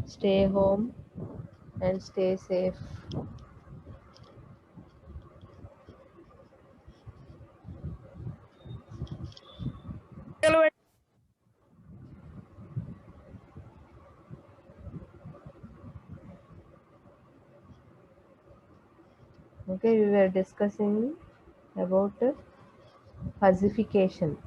Stay home and stay safe. Okay, we were discussing about fuzzification.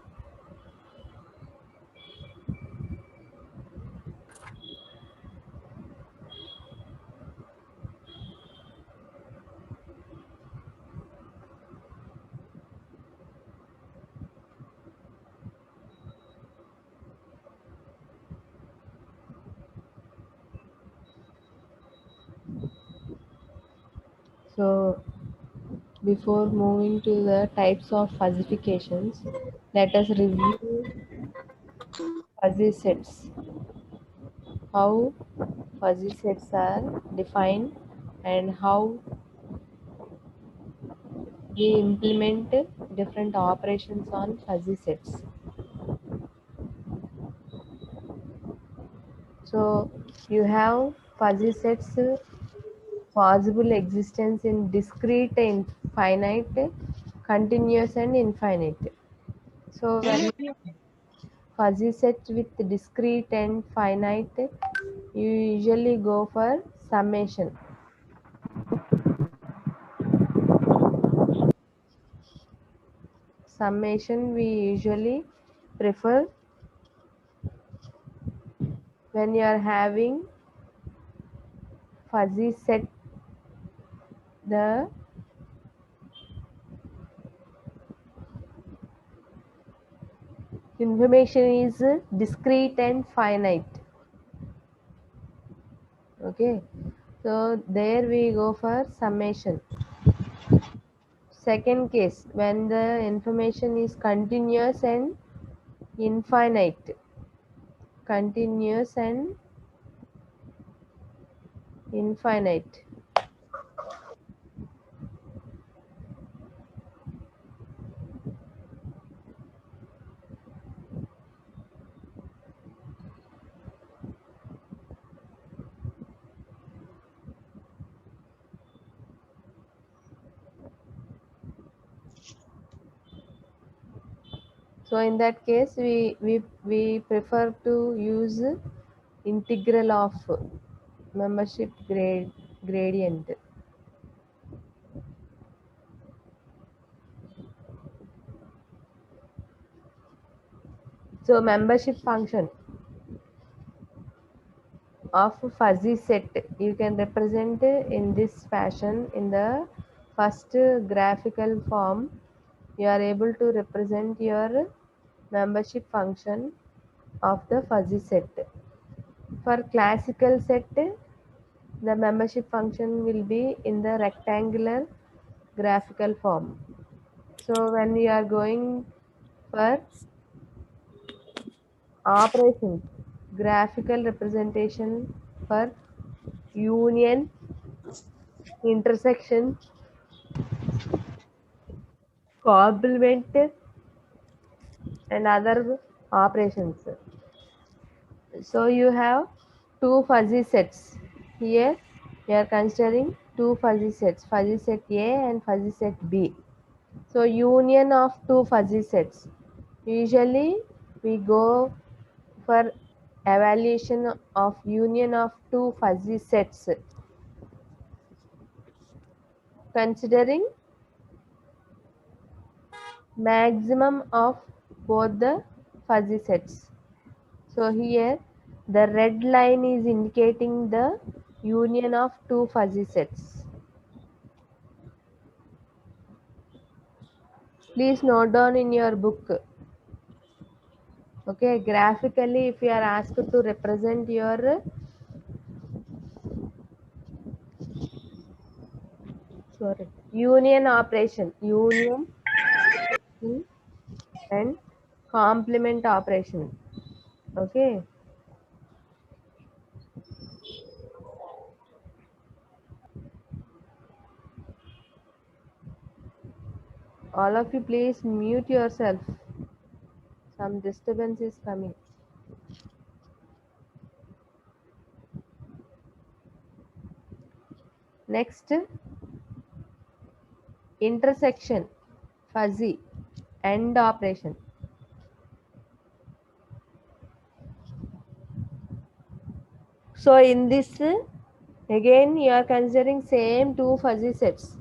So, before moving to the types of fuzzifications, let us review fuzzy sets. How fuzzy sets are defined and how we implement different operations on fuzzy sets. So, you have fuzzy sets possible existence in discrete and finite, continuous and infinite. So when fuzzy sets with discrete and finite, you usually go for summation. Summation we usually prefer when you are having fuzzy set. The information is discrete and finite. Okay, so there we go for summation. Second case, when the information is continuous and infinite. Continuous and infinite. So in that case, we prefer to use integral of membership gradient. So membership function of fuzzy set you can represent in this fashion. In the first graphical form, you are able to represent your membership function of the fuzzy set. For classical set, the membership function will be in the rectangular graphical form. So when we are going for operations, graphical representation for union, intersection, complement and other operations. So you have two fuzzy sets. Here we are considering two fuzzy sets, fuzzy set A and fuzzy set B. So union of two fuzzy sets. Usually we go for evaluation of union of two fuzzy sets considering maximum of both the fuzzy sets. So here the red line is indicating the union of two fuzzy sets. Please note down in your book. Okay, graphically if you are asked to represent your union operation, union and complement operation. Okay, all of you please mute yourself. Some disturbance is coming. Next, intersection, fuzzy, AND operation. So in this, again you are considering same two fuzzy sets.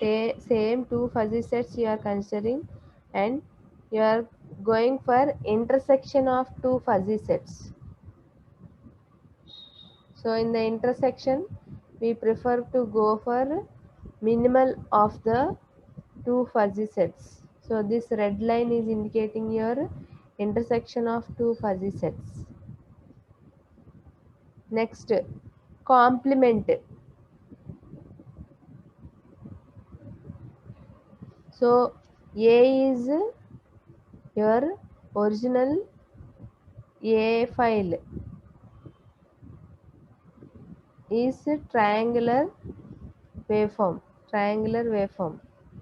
Same two fuzzy sets you are considering, and you are going for intersection of two fuzzy sets. So in the intersection, we prefer to go for minimal of the two fuzzy sets. So this red line is indicating your intersection of two fuzzy sets. Next, complement. So A is your original A file is triangular waveform.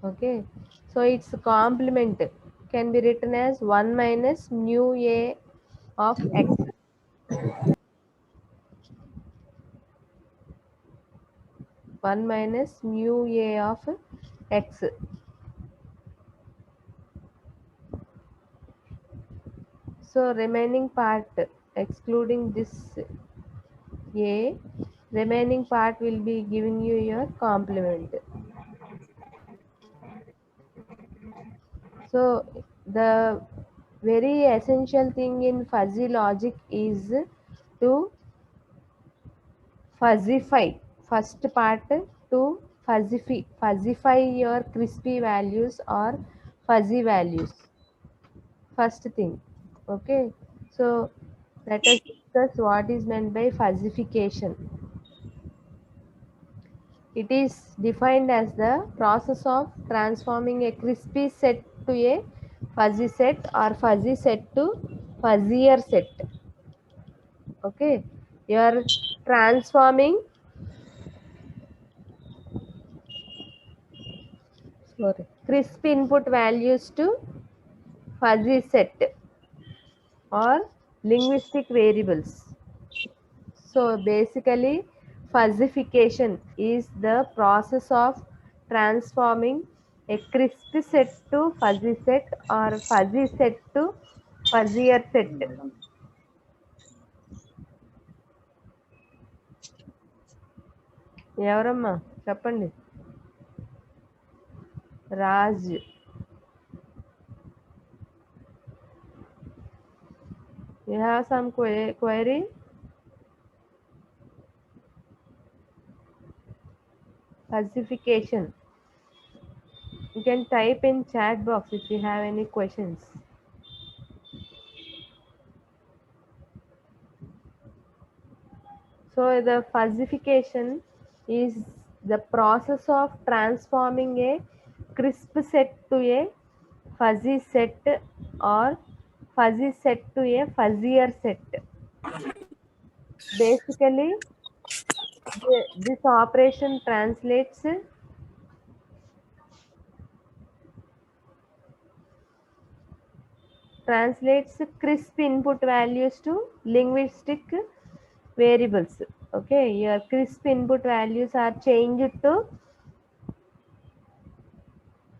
Okay, so its complement can be written as 1 minus mu A of x. 1 minus mu A of x. So remaining part, excluding this A, remaining part will be giving you your complement. So the very essential thing in fuzzy logic is to fuzzify. First part, to fuzzify your crispy values or fuzzy values. First thing. Okay. So let us discuss what is meant by fuzzification. It is defined as the process of transforming a crispy set to a fuzzy set or fuzzy set to fuzzier set. Okay, you are transforming, sorry, crisp input values to fuzzy set or linguistic variables. So basically, fuzzification is the process of transforming a crisp set to fuzzy set or fuzzy set to fuzzier set. ఎవరమ్మా చెప్పండి. Raj, you have some query? Fuzzification. You can type in chat box if you have any questions. So the fuzzification is the process of transforming a crisp set to a fuzzy set or fuzzy set to a fuzzier set. Basically, this operation translates crisp input values to linguistic variables. Okay, your crisp input values are changed to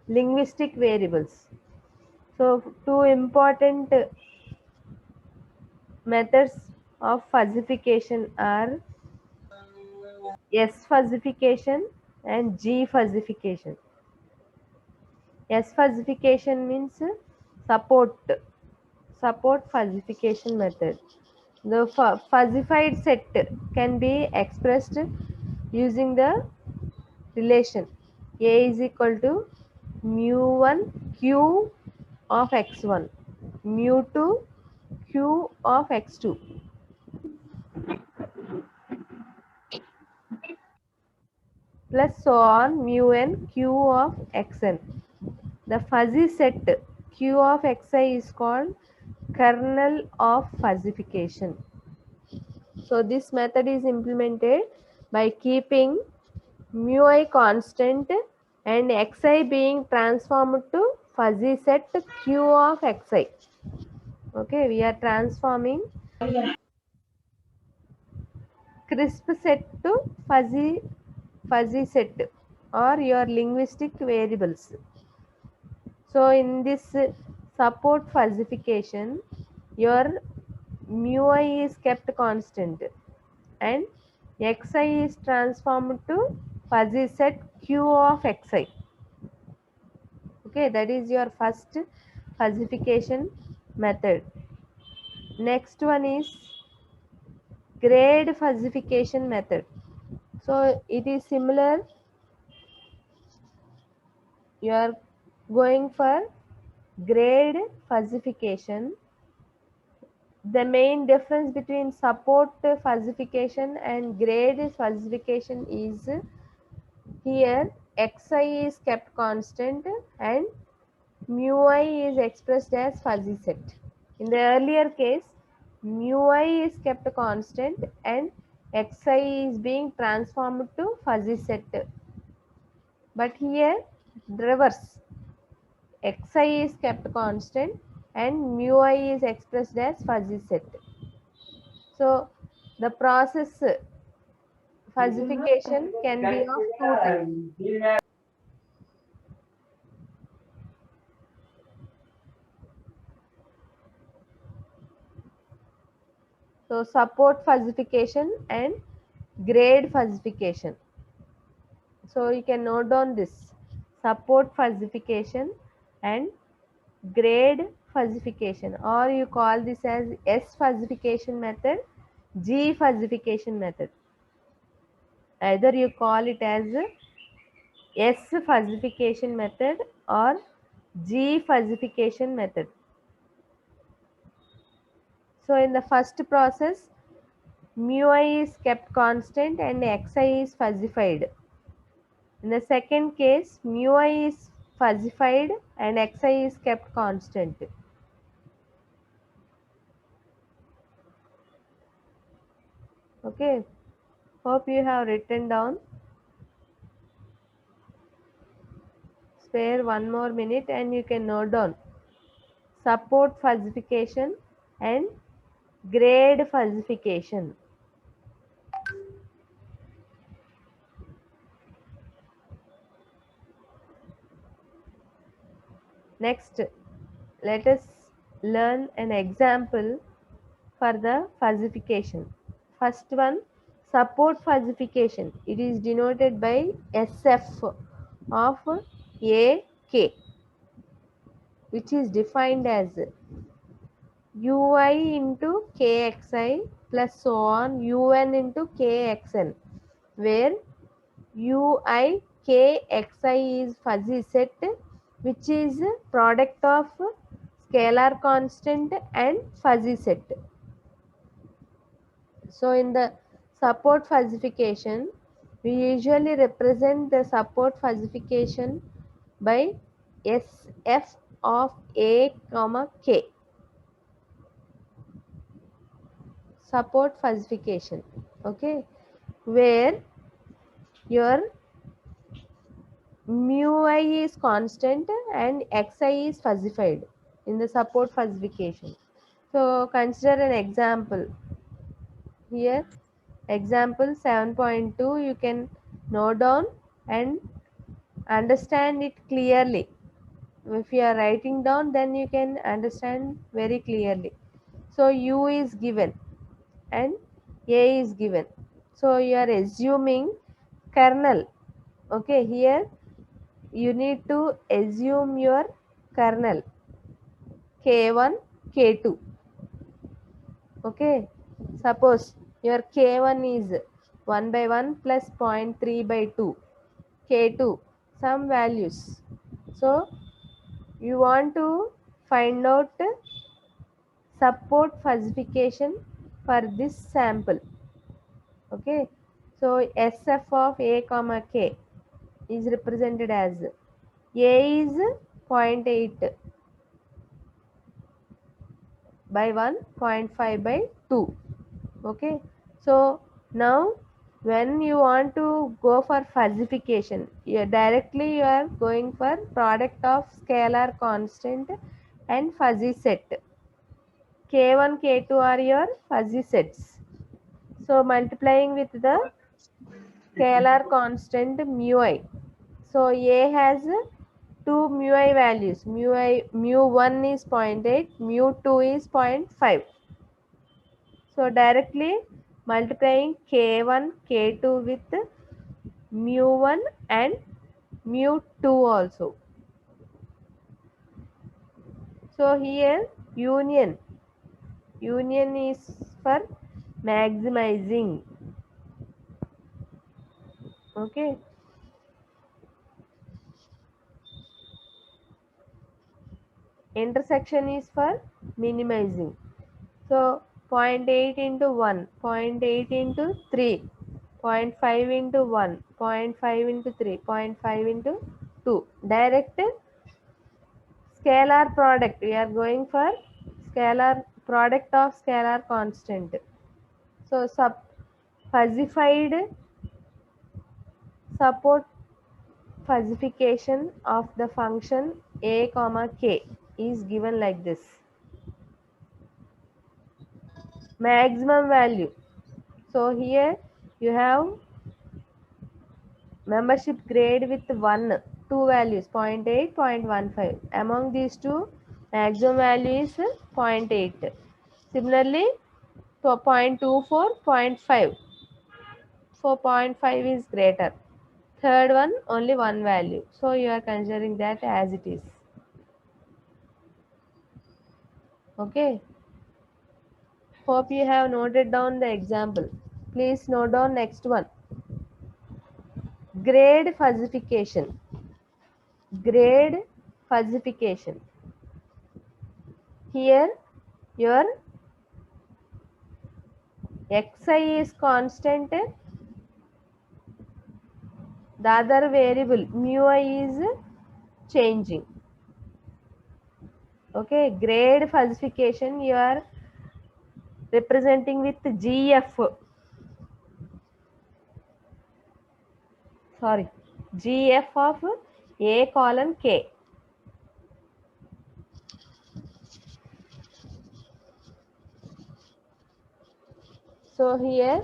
linguistic variables. So two important methods of fuzzification are S fuzzification and G fuzzification. S fuzzification means support fuzzification method. The fuzzified set can be expressed using the relation A is equal to mu1 q of x1, mu2 q of x2, plus so on mu n q of xn. The fuzzy set q of xi is called kernel of fuzzification. So this method is implemented by keeping mu I constant and xi being transformed to fuzzy set q of xi. Okay, we are transforming crisp set to fuzzy fuzzy set or your linguistic variables. So in this support fuzzification, your mu I is kept constant and xi is transformed to fuzzy set q of xi. Okay, that is your first fuzzification method. Next one is grade fuzzification method. So it is similar. You are going for grade fuzzification. The main difference between support fuzzification and grade fuzzification is here xi is kept constant and mu I is expressed as fuzzy set. In the earlier case, mu I is kept constant and xi is being transformed to fuzzy set. But here reverse, xi is kept constant and mu I is expressed as fuzzy set. So the process fuzzification can be of two types. So support fuzzification and grade fuzzification. So you can note down this support fuzzification and grade fuzzification, or you call this as S fuzzification method, G fuzzification method. Either you call it as S fuzzification method or G fuzzification method. So in the first process, mu I is kept constant and xi is fuzzified. In the second case, mu I is fuzzified and xi is kept constant. Okay, hope you have written down. Spare one more minute and you can note down support fuzzification and grade fuzzification. Next, let us learn an example for the fuzzification. First one, support fuzzification. It is denoted by SF of AK, which is defined as ui into kxi plus so on un into kxn, where ui kxi is fuzzy set, which is product of scalar constant and fuzzy set. So in the support fuzzification, we usually represent the support fuzzification by SF of A comma K. Support fuzzification, okay, where your mu I is constant and xi is fuzzified in the support fuzzification. So consider an example. Here example 7.2, you can note down and understand it clearly. If you are writing down, then you can understand very clearly. So u is given and a is given, so you are assuming kernel. Okay, here you need to assume your kernel k1 k2. Okay, suppose your k1 is 1 by 1 plus 0.3 by 2, k2 some values. So you want to find out support fuzzification for this sample. Okay, so SF of A comma K is represented as A is 0.8 by 1, 0.5 by 2. Okay, so now when you want to go for fuzzification, directly you are going for product of scalar constant and fuzzy set. K1, K2 are your fuzzy sets. So multiplying with the scalar constant mu I. So A has two mu I values. Mu1 is 0.8, mu2 is 0.5. So directly multiplying K1, K2 with mu1 and mu2 also. So here union is for maximizing. Okay. Intersection is for minimizing. So 0.8 into 1, 0.8 into 3, 0.5 into 1, 0.5 into 3, 0.5 into 2. Direct scalar product. We are going for scalar product of scalar constant. So fuzzified support fuzzification of the function a comma k is given like this. Maximum value. So here you have membership grade with two values 0.8, 0.15. Among these two, maximum value is 0.8. Similarly, for 0.24, 0.5. For 0.5 is greater. Third one, only one value. So you are considering that as it is. Okay. Hope you have noted down the example. Please note down next one. Grade fuzzification. Grade fuzzification. Here your xi is constant, the other variable mu I is changing. Okay, grade fuzzification you are representing with gf, sorry, gf of a colon k. So here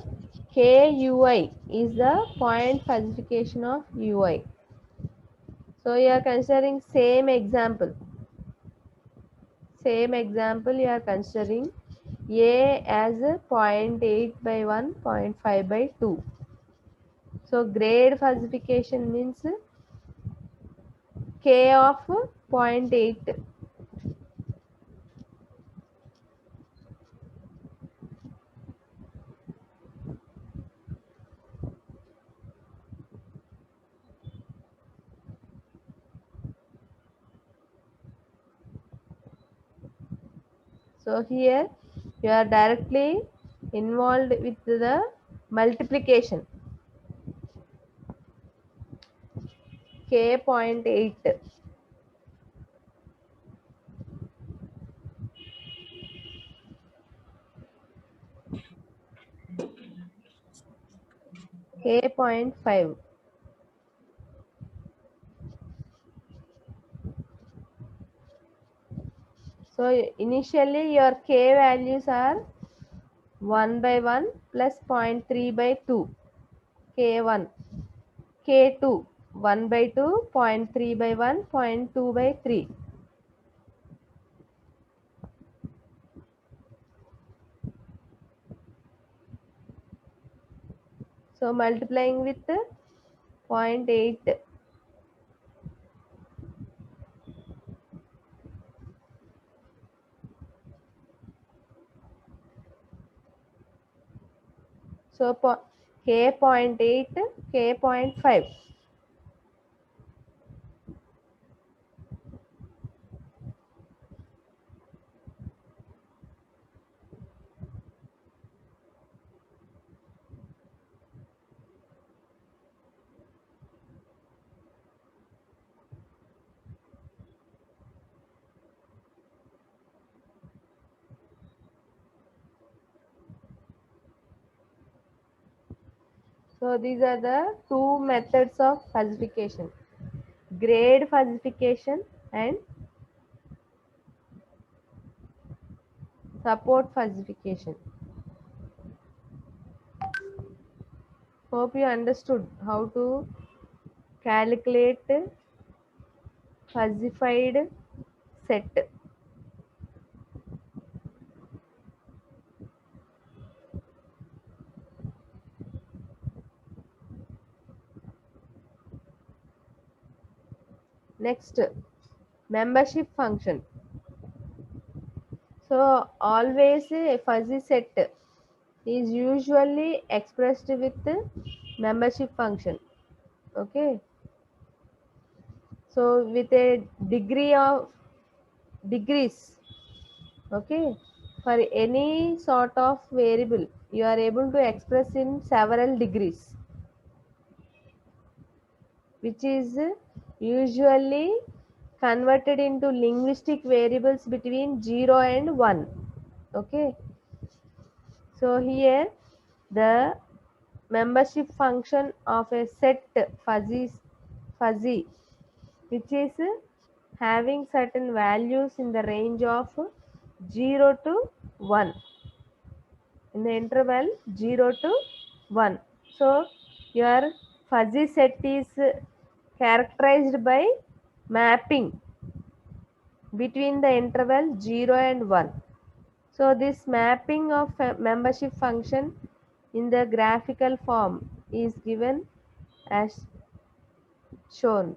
KUI is the point fuzzification of UI. So you are considering same example. Same example you are considering A as 0.8 by 1, 0.5 by 2. So grade fuzzification means K of 0.8. So here you are directly involved with the multiplication. K 0.8. K 0.5. So initially your K values are 1 by 1 plus 0.3 by 2. K1. K2. 1 by 2, 0.3 by 1, 0.2 by 3. So multiplying with 0.8. So K 0.8, K 0.5. So these are the two methods of fuzzification. Grade fuzzification and support fuzzification. Hope you understood how to calculate fuzzified set. Next, membership function. So always a fuzzy set is usually expressed with membership function. Okay, so with a degree of degrees. Okay, for any sort of variable you are able to express in several degrees, which is usually converted into linguistic variables between 0 and 1. Okay, so here the membership function of a set fuzzy which is having certain values in the range of 0 to 1, in the interval 0 to 1. So your fuzzy set is characterized by mapping between the interval 0 and 1. So this mapping of membership function in the graphical form is given as shown.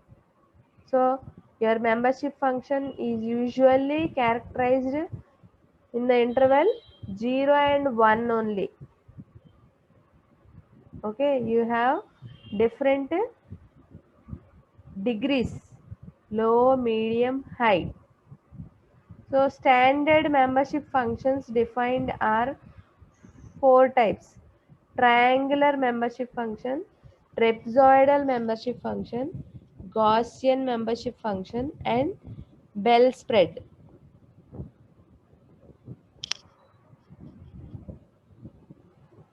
So your membership function is usually characterized in the interval 0 and 1 only. Okay, you have different degrees, low, medium, high. So standard membership functions defined are four types: triangular membership function, trapezoidal membership function, Gaussian membership function, and bell spread.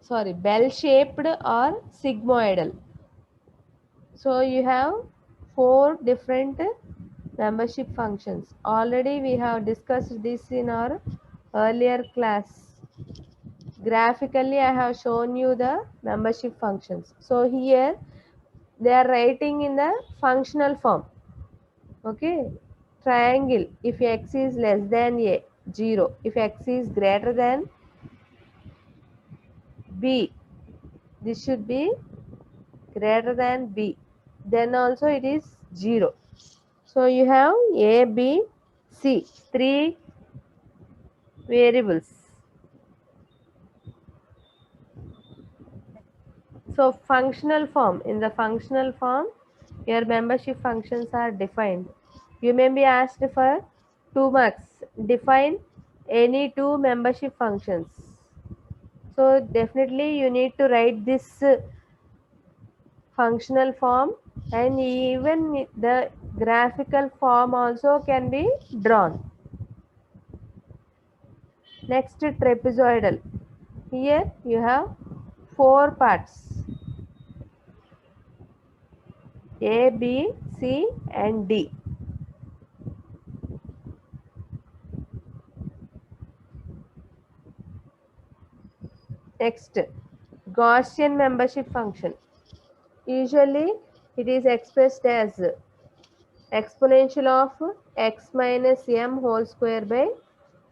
Sorry, bell shaped or sigmoidal. So you have four different membership functions. Already we have discussed this in our earlier class. Graphically I have shown you the membership functions. So here they are writing in the functional form. Okay, triangle, if x is less than a, 0. If x is greater than b, this should be greater than b, then also it is 0. So you have a, b, c, three variables. So functional form, in the functional form your membership functions are defined. You may be asked for 2 marks, define any two membership functions. So definitely you need to write this functional form, and even the graphical form also can be drawn. Next, trapezoidal. Here you have four parts: A, B, C and D. Next, Gaussian membership function. Usually it is expressed as exponential of x minus m whole square by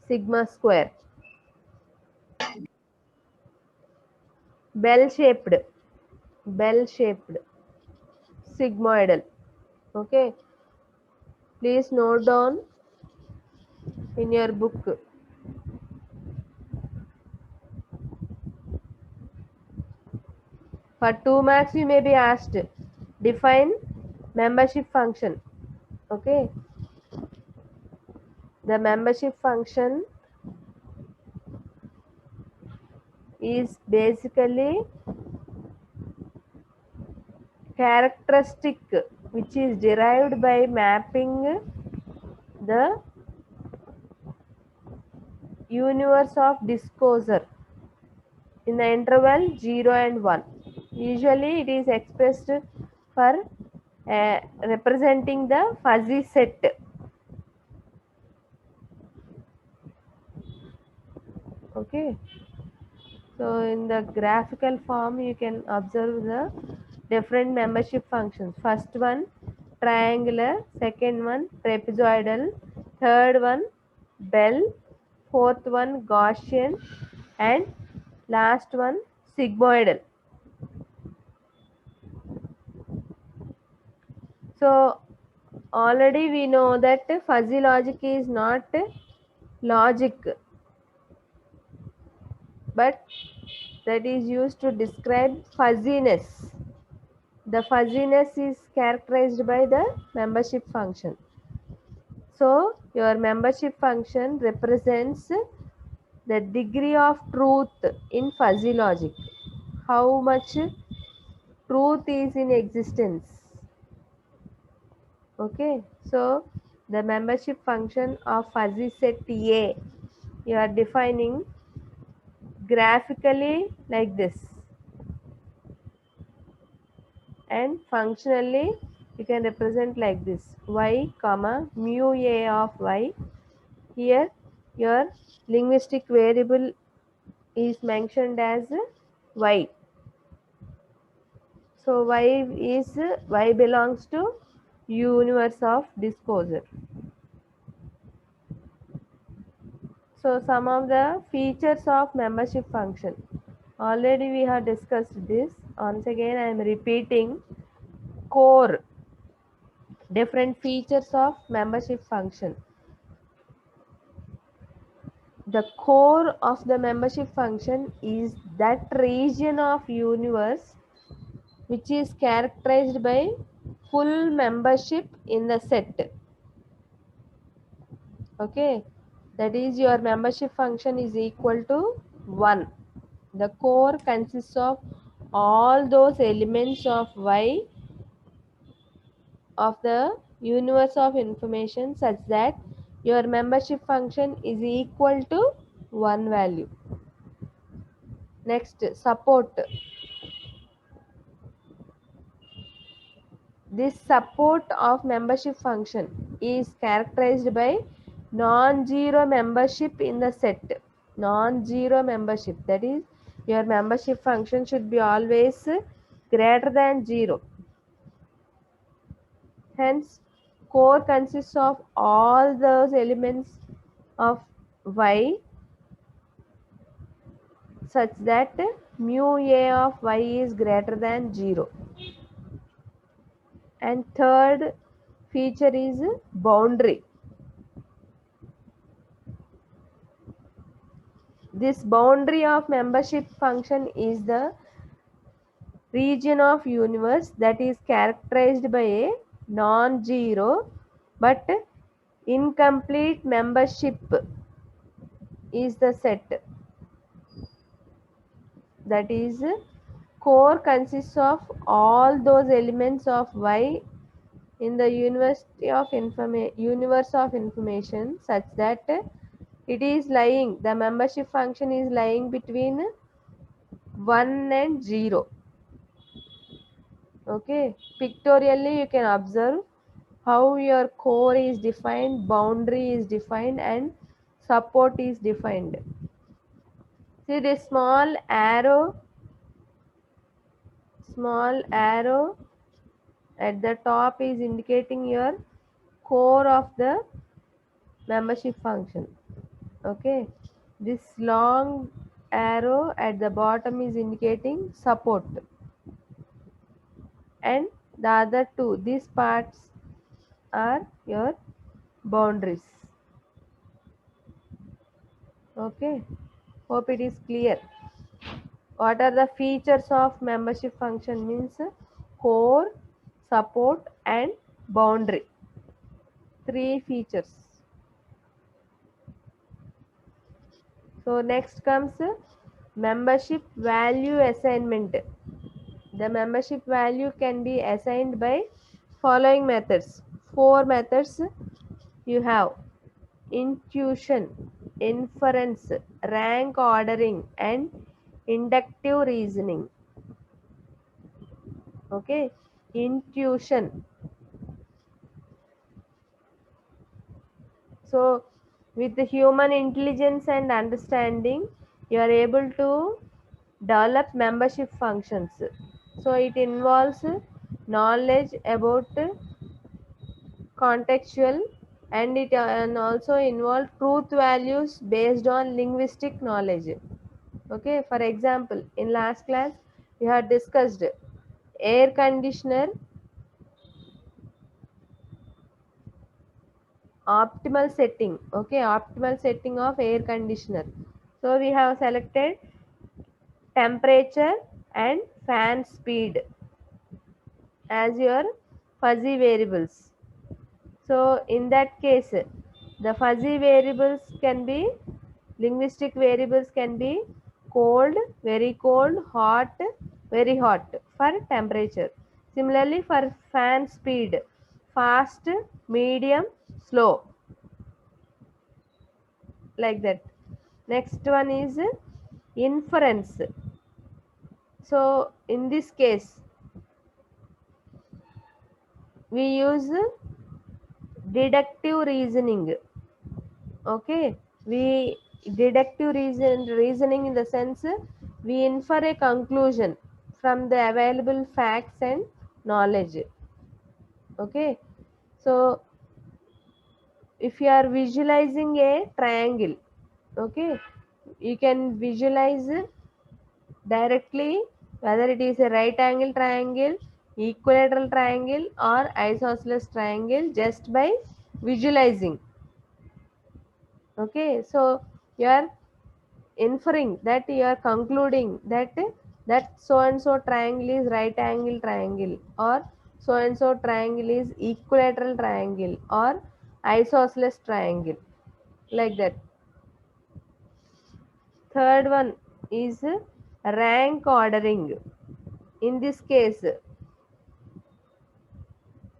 sigma square. Bell shaped, sigmoidal. Okay, please note down in your book. For 2 marks you may be asked, define membership function. Okay, the membership function is basically characteristic which is derived by mapping the universe of disclosure in the interval 0 and 1. Usually it is expressed for representing the fuzzy set. Okay, So in the graphical form, you can observe the different membership functions. First one, triangular. Second one, trapezoidal. Third one, bell. Fourth one, Gaussian. And last one, sigmoidal. So already we know that fuzzy logic is not logic, but that is used to describe fuzziness. The fuzziness is characterized by the membership function. So your membership function represents the degree of truth in fuzzy logic. How much truth is in existence. Okay, so the membership function of fuzzy set A, you are defining graphically like this, and functionally you can represent like this: y comma mu a of y. Here your linguistic variable is mentioned as y. So y belongs to universe of disclosure. So some of the features of membership function. Already we have discussed this. Once again I am repeating core different features of membership function. The core of the membership function is that region of universe which is characterized by full membership in the set. Okay, that is your membership function is equal to 1. The core consists of all those elements of y of the universe of information such that your membership function is equal to 1 value. Next, support. This support of membership function is characterized by non-zero membership in the set. Non-zero membership, that is your membership function should be always greater than 0. Hence, core consists of all those elements of y such that mu a of y is greater than 0. And third feature is boundary. This boundary of membership function is the region of universe that is characterized by a non-zero but incomplete membership is the set. That is, core consists of all those elements of y in the universe of information such that it is lying, the membership function is lying between 1 and 0. Okay, pictorially you can observe how your core is defined, boundary is defined, and support is defined. See this small arrow at the top is indicating your core of the membership function. Okay, this long arrow at the bottom is indicating support, and the other two, these parts are your boundaries. Okay, hope it is clear. What are the features of membership function? Means core, support, and boundary. 3 features. So next comes membership value assignment. The membership value can be assigned by following methods. 4 methods you have: intuition, inference, rank ordering, and inductive reasoning. Okay, intuition. So with the human intelligence and understanding, you are able to develop membership functions. So it involves knowledge about contextual, and it and also involve truth values based on linguistic knowledge. Okay, for example, in last class we have discussed air conditioner optimal setting. Okay, optimal setting of air conditioner. So we have selected temperature and fan speed as your fuzzy variables. So in that case, the fuzzy variables can be, linguistic variables can be cold, hot, very hot for temperature. Similarly for fan speed, fast, medium, slow, like that. Next one is inference. So in this case, we use deductive reasoning. Okay, we reasoning in the sense we infer a conclusion from the available facts and knowledge. Okay, so if you are visualizing a triangle, okay, you can visualize directly whether it is a right angle triangle, equilateral triangle, or isosceles triangle just by visualizing. Okay, so you are inferring that, you are concluding that so and so triangle is right angle triangle, or so and so triangle is equilateral triangle, or isosceles triangle, like that. Third one is rank ordering. In this case,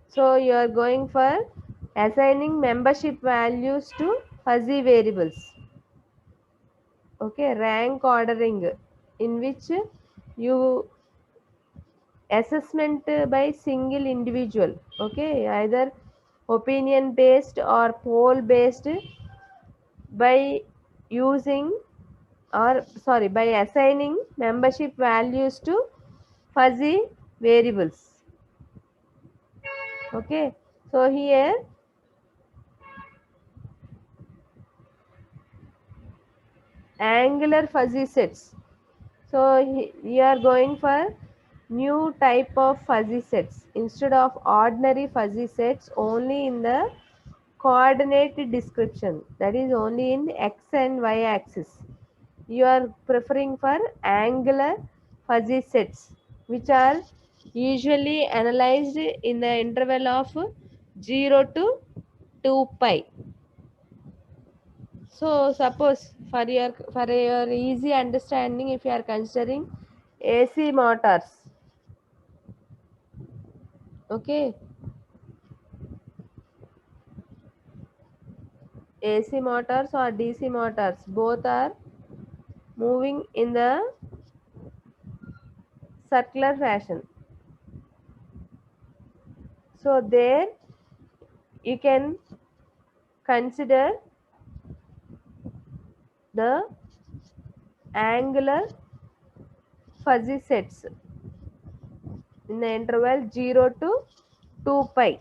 so you are going for assigning membership values to fuzzy variables. Okay, rank ordering, in which you assessment by single individual. Okay, either opinion based or poll based, by using, or sorry, by assigning membership values to fuzzy variables. Okay, so here angular fuzzy sets. So you are going for new type of fuzzy sets instead of ordinary fuzzy sets only in the coordinate description, that is only in x and y axis. You are preferring for angular fuzzy sets, which are usually analyzed in the interval of 0 to 2 pi. So suppose for your easy understanding, if you are considering AC motors, okay, AC motors or DC motors, both are moving in the circular fashion. So there you can consider the angular fuzzy sets in the interval 0 to 2 pi.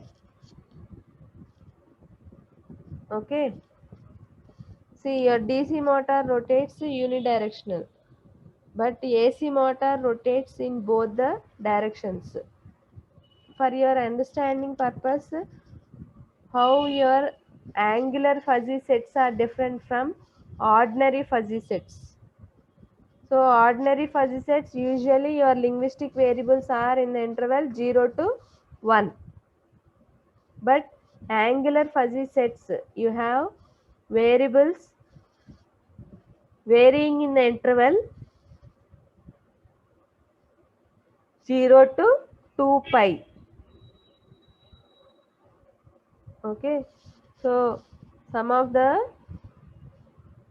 Okay. See, your DC motor rotates unidirectional, but AC motor rotates in both the directions. For your understanding purpose, how your angular fuzzy sets are different from ordinary fuzzy sets. So ordinary fuzzy sets, usually your linguistic variables are in the interval 0 to 1. But angular fuzzy sets, you have variables varying in the interval 0 to 2 pi. Okay. So some of the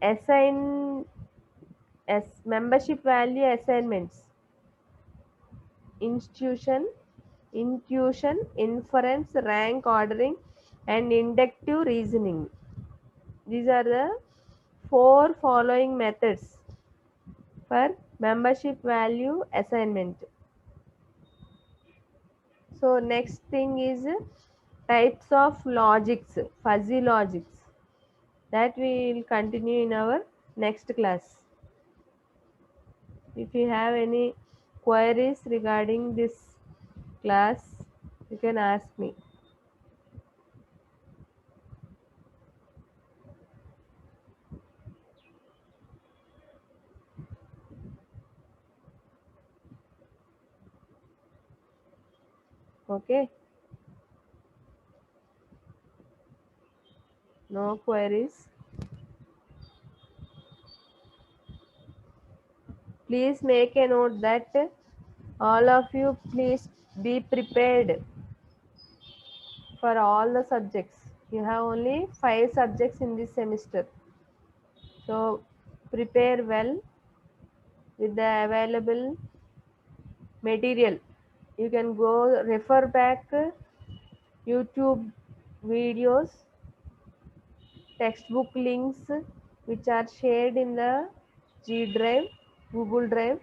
assign as membership value assignments: institution, intuition, inference, rank ordering, and inductive reasoning. These are the four following methods for membership value assignment. So next thing is types of logics, fuzzy logics, that we will continue in our next class. If you have any queries regarding this class, you can ask me. Okay, no queries. Please make a note that all of you please be prepared for all the subjects. You have only 5 subjects in this semester. So prepare well with the available material. You can go refer back YouTube videos, textbook links which are shared in the G Drive, Google Drive.